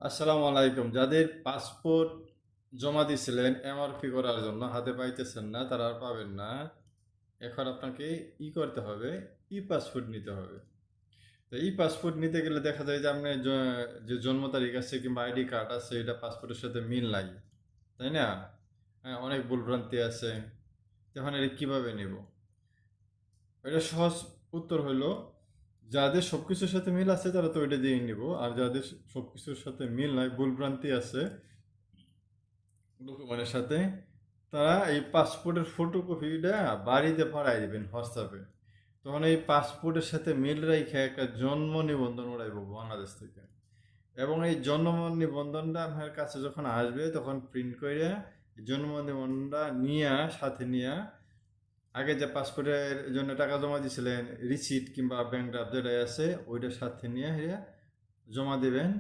আসসালামু আলাইকুম। যাদের পাসপোর্ট জমা দিছিলেন এমআরপি করার জন্য হাতে পাইতেছেন না, তারা আর পাবেন না। এখন আপনাকে করতে হবে, পাসপোর্ট নিতে হবে। তো পাসপোর্ট নিতে গেলে দেখা যায় যে আপনি যে জন্ম তারিখ আছে কিংবা আইডি কার্ড আছে এটা পাসপোর্টের সাথে মিল নাই, তাই না? হ্যাঁ, অনেক ভুলভ্রান্তি আছে। তখন এটা কিভাবে নেব? এটা সহজ উত্তর হলো, যাদের সবকিছুর সাথে মিল আছে তারা তো ওইটা দিয়ে নিব, আর যাদের সবকিছুর সাথে মিল নাই, ভুলভ্রান্তি আছে ডকুমেন্টের সাথে, তারা এই পাসপোর্টের ফটোকপিটা বাড়িতে পাঠাই দিবেন হোয়াটসঅ্যাপে। তখন এই পাসপোর্টের সাথে মিল রেখে একটা জন্ম নিবন্ধন উড়াইব বাংলাদেশ থেকে। এবং এই জন্ম নিবন্ধনটা আপনার কাছে যখন আসবে তখন প্রিন্ট করে জন্ম নিবন্ধনটা নিয়ে সাথে নিয়ে আগে যে পাসপোর্টের জন্য টাকা জমা দিয়েছিলেন রিসিট কিংবা ব্যাংক ড্রাফট যেটা আছে ওইটার সাথে নিয়ে জমা দিবেন।